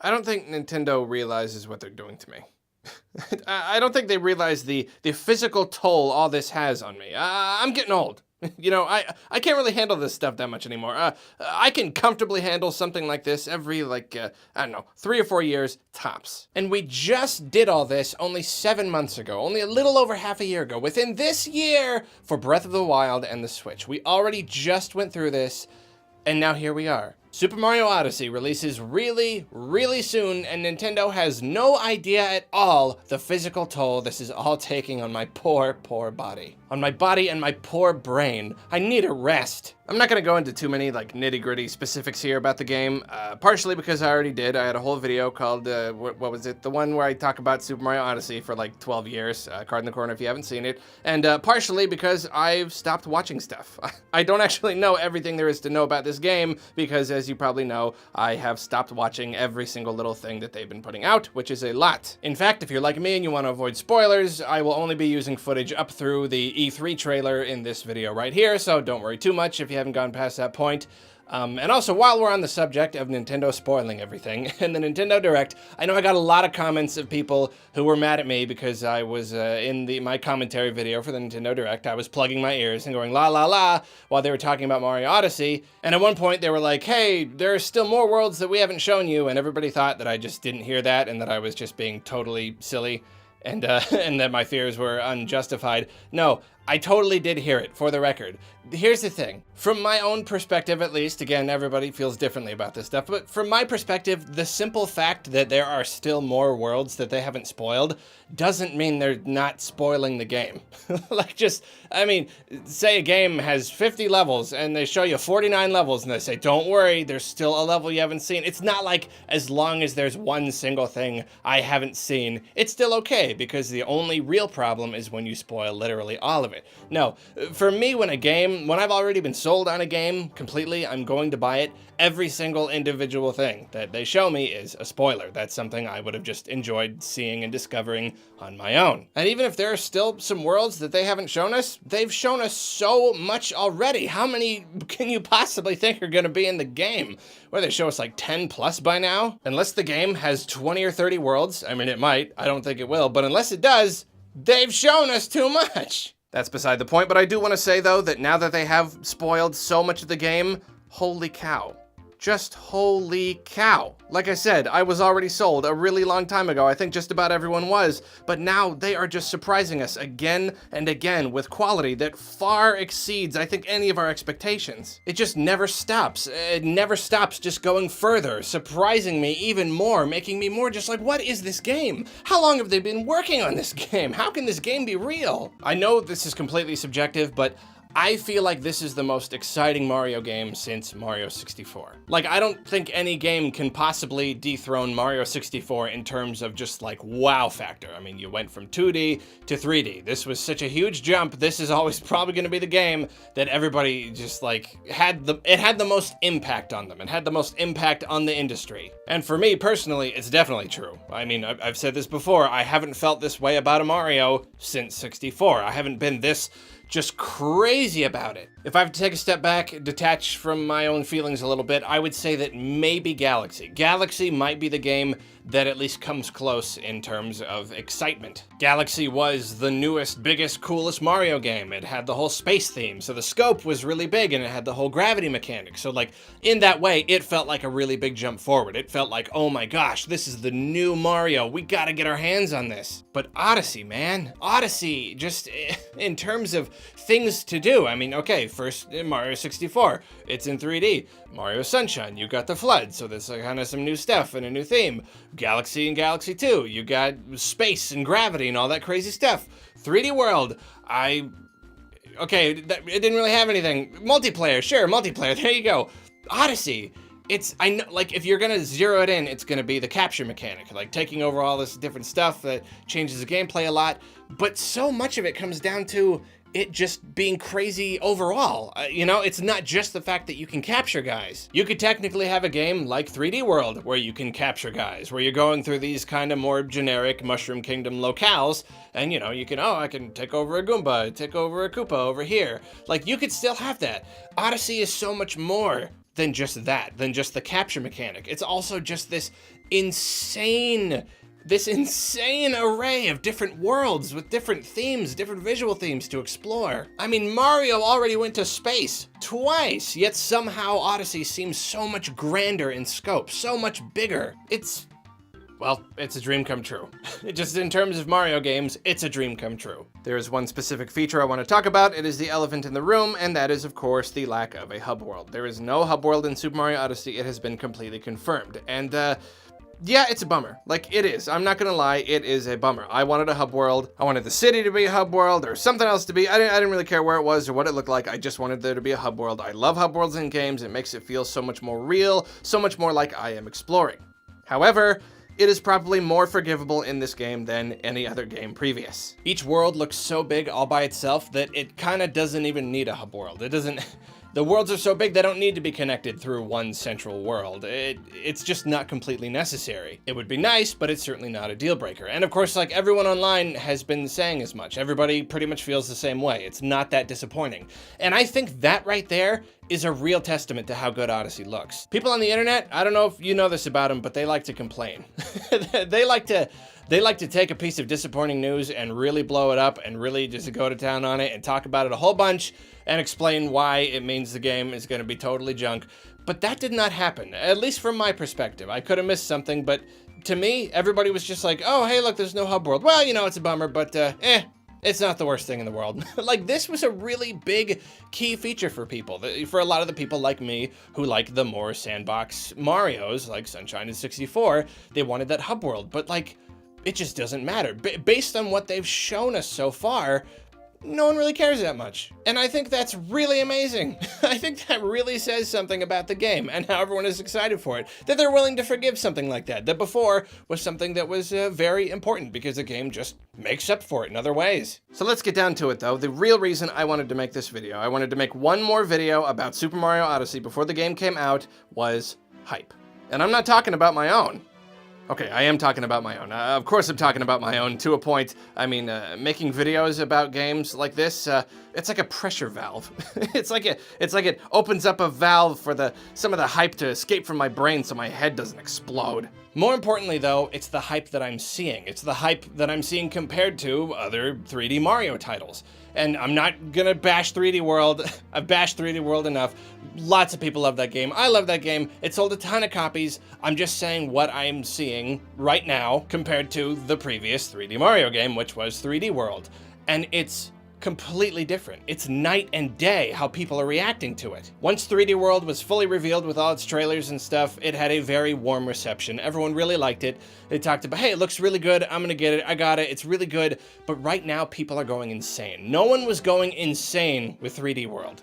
I don't think Nintendo realizes what they're doing to me. I don't think they realize the physical toll all this has on me. I'm getting old. You know, I can't really handle this stuff that much anymore. I can comfortably handle something like this every, like, I don't know, 3 or 4 years, tops. And we just did all this only 7 months ago, only a little over half a year ago, within this year for Breath of the Wild and the Switch. We already just went through this, and now here we are. Super Mario Odyssey releases really, really soon, and Nintendo has no idea at all the physical toll this is all taking on my poor, poor body. On my body and my poor brain. I need a rest. I'm not gonna go into too many like nitty-gritty specifics here about the game, partially because I already did. I had a whole video called, what was it? The one where I talk about Super Mario Odyssey for like 12 years, card in the corner if you haven't seen it, and partially because I've stopped watching stuff. I don't actually know everything there is to know about this game, because as you probably know, I have stopped watching every single little thing that they've been putting out, which is a lot. In fact, if you're like me and you want to avoid spoilers, I will only be using footage up through the E3 trailer in this video right here, so don't worry too much if you haven't gone past that point. And also, while we're on the subject of Nintendo spoiling everything, in the Nintendo Direct, I know I got a lot of comments of people who were mad at me because I was in my commentary video for the Nintendo Direct, I was plugging my ears and going la la la while they were talking about Mario Odyssey, and at one point they were like, hey, there are still more worlds that we haven't shown you, and everybody thought that I just didn't hear that and that I was just being totally silly. And that my fears were unjustified. No, I totally did hear it, for the record. Here's the thing. From my own perspective, at least, again, everybody feels differently about this stuff, but from my perspective, the simple fact that there are still more worlds that they haven't spoiled doesn't mean they're not spoiling the game. Like, just, I mean, say a game has 50 levels, and they show you 49 levels, and they say, don't worry, there's still a level you haven't seen. It's not like, as long as there's one single thing I haven't seen, it's still okay, because the only real problem is when you spoil literally all of it. No, for me, when I've already been sold on a game completely, I'm going to buy it. Every single individual thing that they show me is a spoiler. That's something I would have just enjoyed seeing and discovering on my own. And even if there are still some worlds that they haven't shown us, they've shown us so much already. How many can you possibly think are going to be in the game? Where they show us like 10 plus by now? Unless the game has 20 or 30 worlds, I mean it might, I don't think it will, but unless it does, they've shown us too much. That's beside the point, but I do want to say, though, that now that they have spoiled so much of the game, holy cow. Just holy cow. Like I said, I was already sold a really long time ago. I think just about everyone was. But now they are just surprising us again and again with quality that far exceeds, I think, any of our expectations. It just never stops. It never stops just going further, surprising me even more, making me more just like, what is this game? How long have they been working on this game? How can this game be real? I know this is completely subjective, but I feel like this is the most exciting Mario game since Mario 64. Like, I don't think any game can possibly dethrone Mario 64 in terms of just like wow factor. I mean, you went from 2D to 3D. This was such a huge jump. This is always probably going to be the game that everybody just like had the most impact on them and had the most impact on the industry. And for me personally, it's definitely true. I mean, I've said this before. I haven't felt this way about a Mario since 64. I haven't been this just crazy about it. If I have to take a step back, detach from my own feelings a little bit, I would say that maybe Galaxy. Galaxy might be the game that at least comes close in terms of excitement. Galaxy was the newest, biggest, coolest Mario game. It had the whole space theme, so the scope was really big, and it had the whole gravity mechanic. So like, in that way, it felt like a really big jump forward. It felt like, oh my gosh, this is the new Mario. We gotta get our hands on this. But Odyssey, man. Odyssey, just in terms of things to do. I mean, okay, first Mario 64, it's in 3D. Mario Sunshine, you got the flood, so there's kind of some new stuff and a new theme. Galaxy and Galaxy 2, you got space and gravity and all that crazy stuff. 3D World, it didn't really have anything. Multiplayer, sure, multiplayer, there you go. Odyssey, I know, like, if you're gonna zero it in, it's gonna be the capture mechanic, like taking over all this different stuff that changes the gameplay a lot, but so much of it comes down to it just being crazy overall. You know, it's not just the fact that you can capture guys. You could technically have a game like 3D World where you can capture guys, where you're going through these kind of more generic Mushroom Kingdom locales, and you know, you can, I can take over a Goomba, take over a Koopa over here. Like, you could still have that. Odyssey is so much more than just that, than just the capture mechanic. It's also just this insane array of different worlds with different themes, different visual themes to explore. I mean, Mario already went to space twice, yet somehow Odyssey seems so much grander in scope, so much bigger. Well, it's a dream come true. Just in terms of Mario games, it's a dream come true. There is one specific feature I want to talk about. It is the elephant in the room, and that is, of course, the lack of a hub world. There is no hub world in Super Mario Odyssey. It has been completely confirmed. And, yeah, it's a bummer. Like, it is. I'm not gonna lie, it is a bummer. I wanted a hub world. I wanted the city to be a hub world or something else to be. I didn't really care where it was or what it looked like. I just wanted there to be a hub world. I love hub worlds in games. It makes it feel so much more real, so much more like I am exploring. However, it is probably more forgivable in this game than any other game previous. Each world looks so big all by itself that it kind of doesn't even need a hub world. The worlds are so big they don't need to be connected through one central world. It's just not completely necessary. It would be nice, but it's certainly not a deal breaker. And of course, like, everyone online has been saying as much. Everybody pretty much feels the same way. It's not that disappointing. And I think that right there is a real testament to how good Odyssey looks. People on the internet, I don't know if you know this about them, but they like to complain. They like to take a piece of disappointing news and really blow it up and really just go to town on it and talk about it a whole bunch and explain why it means the game is going to be totally junk. But that did not happen, at least from my perspective. I could have missed something, but to me, everybody was just like, oh, hey, look, there's no hub world. Well, you know, it's a bummer, but it's not the worst thing in the world. Like, this was a really big key feature for people. For a lot of the people like me who like the more sandbox Marios, like Sunshine and 64, they wanted that hub world. But, like, it just doesn't matter. Based on what they've shown us so far, no one really cares that much. And I think that's really amazing. I think that really says something about the game and how everyone is excited for it. That they're willing to forgive something like that. That before was something that was very important because the game just makes up for it in other ways. So let's get down to it though. The real reason I wanted to make this video, I wanted to make one more video about Super Mario Odyssey before the game came out, was hype. And I'm not talking about my own. Okay, I am talking about my own. Of course I'm talking about my own to a point. I mean, making videos about games like this, it's like a pressure valve. It's like it opens up a valve for some of the hype to escape from my brain so my head doesn't explode. More importantly though, it's the hype that I'm seeing. It's the hype that I'm seeing compared to other 3D Mario titles. And I'm not gonna bash 3D World. I've bashed 3D World enough. Lots of people love that game. I love that game. It sold a ton of copies. I'm just saying what I'm seeing right now compared to the previous 3D Mario game, which was 3D World. And it's completely different. It's night and day how people are reacting to it. Once 3D World was fully revealed with all its trailers and stuff, it had a very warm reception. Everyone really liked it. They talked about, hey, it looks really good. I'm gonna get it. I got it. It's really good. But right now, people are going insane. No one was going insane with 3D World.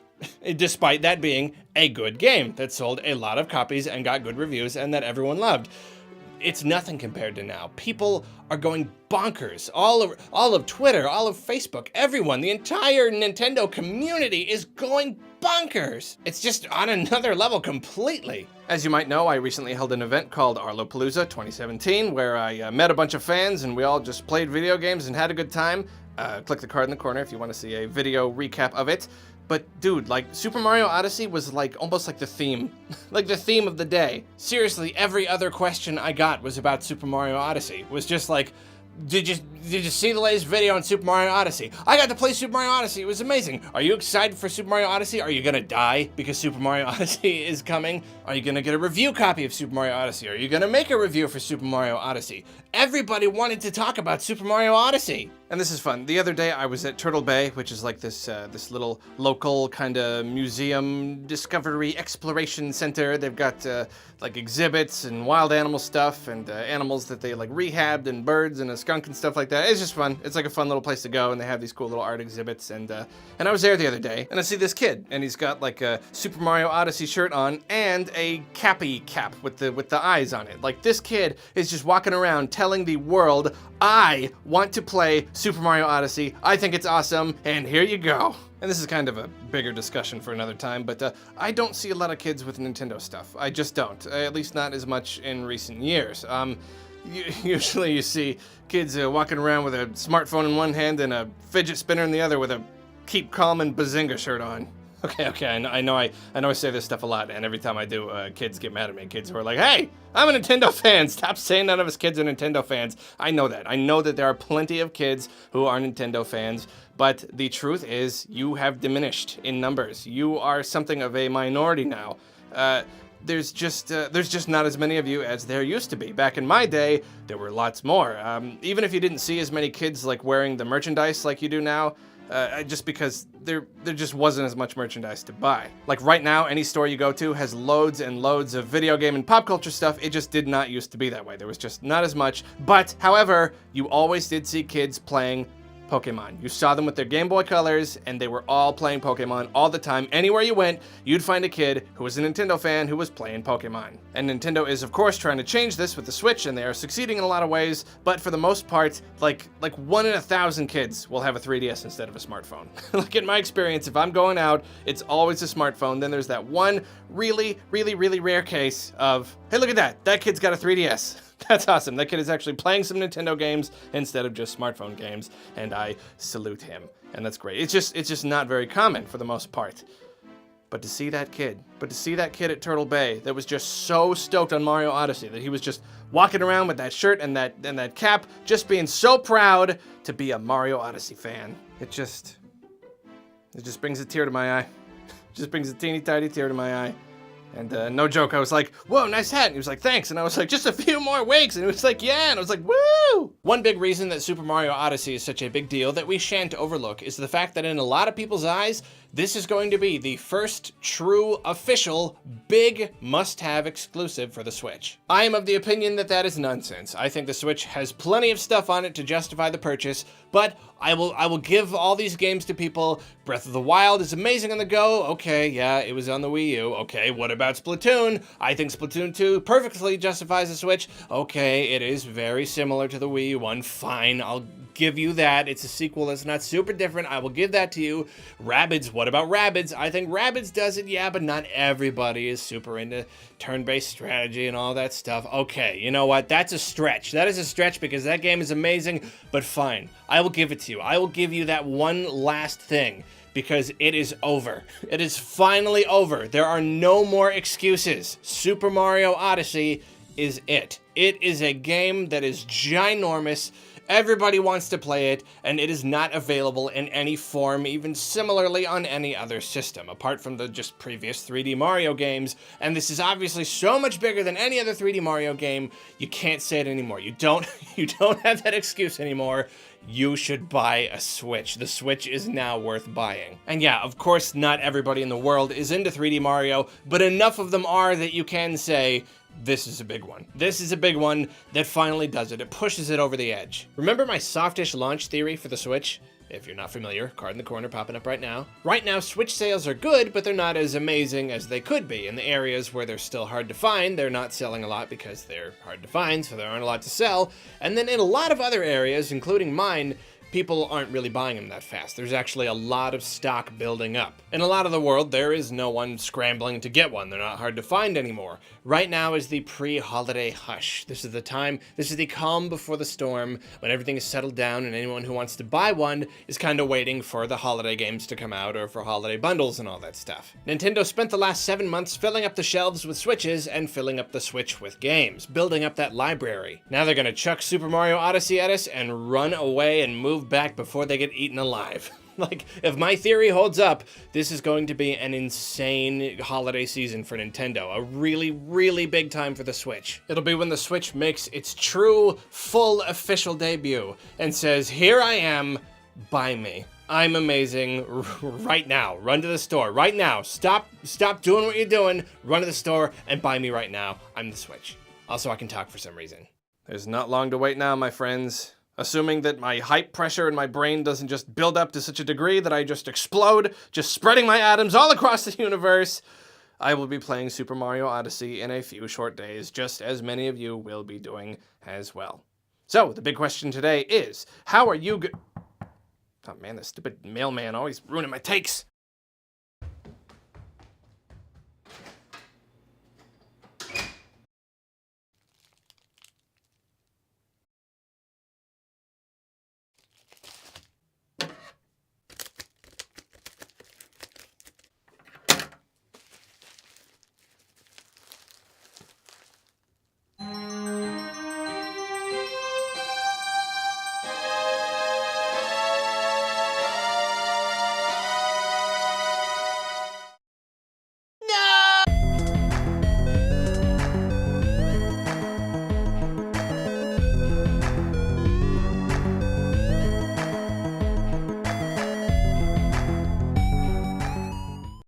Despite that being a good game that sold a lot of copies and got good reviews and that everyone loved. It's nothing compared to now. People are going bonkers. All of Twitter, all of Facebook, everyone, the entire Nintendo community is going bonkers. It's just on another level completely. As you might know, I recently held an event called ArloPalooza 2017 where I met a bunch of fans and we all just played video games and had a good time. Click the card in the corner if you want to see a video recap of it. But dude, like, Super Mario Odyssey was like almost like the theme, like the theme of the day. Seriously, every other question I got was about Super Mario Odyssey. Was just like, did you see the latest video on Super Mario Odyssey? I got to play Super Mario Odyssey. It was amazing. Are you excited for Super Mario Odyssey? Are you gonna die because Super Mario Odyssey is coming? Are you gonna get a review copy of Super Mario Odyssey? Are you gonna make a review for Super Mario Odyssey? Everybody wanted to talk about Super Mario Odyssey. And this is fun. The other day I was at Turtle Bay, which is like this little local kind of museum discovery exploration center. They've got like exhibits and wild animal stuff and animals that they like rehabbed and birds and a skunk and stuff like that. It's just fun. It's like a fun little place to go and they have these cool little art exhibits and I was there the other day and I see this kid and he's got like a Super Mario Odyssey shirt on and a cappy cap with the eyes on it. Like this kid is just walking around telling the world, I want to play Super Mario Odyssey. I think it's awesome, and here you go. And this is kind of a bigger discussion for another time, but I don't see a lot of kids with Nintendo stuff. I just don't, at least not as much in recent years. Usually you see kids walking around with a smartphone in one hand and a fidget spinner in the other with a Keep Calm and Bazinga shirt on. Okay, I know I say this stuff a lot, and every time I do, kids get mad at me. Kids who are like, hey, I'm a Nintendo fan. Stop saying none of us kids are Nintendo fans. I know that. I know that there are plenty of kids who are Nintendo fans, but the truth is you have diminished in numbers. You are something of a minority now. There's just not as many of you as there used to be. Back in my day, there were lots more. Even if you didn't see as many kids like wearing the merchandise like you do now, just because there just wasn't as much merchandise to buy. Like right now, any store you go to has loads and loads of video game and pop culture stuff. It just did not used to be that way. There was just not as much. But, however, you always did see kids playing Pokemon. You saw them with their Game Boy Colors, and they were all playing Pokemon all the time. Anywhere you went, you'd find a kid who was a Nintendo fan who was playing Pokemon. And Nintendo is, of course, trying to change this with the Switch, and they are succeeding in a lot of ways, but for the most part, like 1 in 1,000 kids will have a 3DS instead of a smartphone. Like in my experience, if I'm going out, it's always a smartphone. Then there's that one really, really, really rare case of, hey, look at that. That kid's got a 3DS. That's awesome. That kid is actually playing some Nintendo games instead of just smartphone games, and I salute him. And that's great. It's just not very common for the most part. But to see that kid at Turtle Bay that was just so stoked on Mario Odyssey that he was just walking around with that shirt and that cap, just being so proud to be a Mario Odyssey fan. It just brings a tear to my eye. Just brings a teeny tiny tear to my eye. And no joke, I was like, whoa, nice hat. And he was like, thanks. And I was like, just a few more weeks. And he was like, yeah. And I was like, woo! One big reason that Super Mario Odyssey is such a big deal that we shan't overlook is the fact that in a lot of people's eyes, this is going to be the first true, official, big, must-have exclusive for the Switch. I am of the opinion that that is nonsense. I think the Switch has plenty of stuff on it to justify the purchase, but I will give all these games to people. Breath of the Wild is amazing on the go. Okay, yeah, it was on the Wii U. Okay, what about Splatoon? I think Splatoon 2 perfectly justifies the Switch. Okay, it is very similar to the Wii U one. Fine, I'll give you that. It's a sequel that's not super different. I will give that to you. Rabbids, what about Rabbids? I think Rabbids does it, yeah, but not everybody is super into turn-based strategy and all that stuff. Okay, you know what? That's a stretch. That is a stretch because that game is amazing, but fine. I will give it to you. I will give you that one last thing because it is over. It is finally over. There are no more excuses. Super Mario Odyssey is it. It is a game that is ginormous. Everybody wants to play it, and it is not available in any form, even similarly on any other system, apart from the just previous 3D Mario games. And this is obviously so much bigger than any other 3D Mario game, you can't say it anymore. You don't have that excuse anymore. You should buy a Switch. The Switch is now worth buying. And yeah, of course, not everybody in the world is into 3D Mario, but enough of them are that you can say, this is a big one. This is a big one that finally does it. It pushes it over the edge. Remember my softish launch theory for the Switch? If you're not familiar, card in the corner popping up right now. Right now, Switch sales are good, but they're not as amazing as they could be. In the areas where they're still hard to find, they're not selling a lot because they're hard to find, so there aren't a lot to sell. And then in a lot of other areas, including mine, people aren't really buying them that fast. There's actually a lot of stock building up. In a lot of the world, there is no one scrambling to get one. They're not hard to find anymore. Right now is the pre-holiday hush. This is the time, this is the calm before the storm, when everything is settled down and anyone who wants to buy one is kind of waiting for the holiday games to come out or for holiday bundles and all that stuff. Nintendo spent the last 7 months filling up the shelves with Switches and filling up the Switch with games, building up that library. Now they're gonna chuck Super Mario Odyssey at us and run away and move back before they get eaten alive. Like, if my theory holds up, this is going to be an insane holiday season for Nintendo. A really, really big time for the Switch. It'll be when the Switch makes its true, full, official debut and says, here I am, buy me. I'm amazing right now. Run to the store right now. Stop doing what you're doing. Run to the store and buy me right now. I'm the Switch. Also, I can talk for some reason. There's not long to wait now, my friends. Assuming that my hype pressure in my brain doesn't just build up to such a degree that I just explode, just spreading my atoms all across the universe, I will be playing Super Mario Odyssey in a few short days, just as many of you will be doing as well. So, the big question today is, how are you Oh man, this stupid mailman always ruining my takes.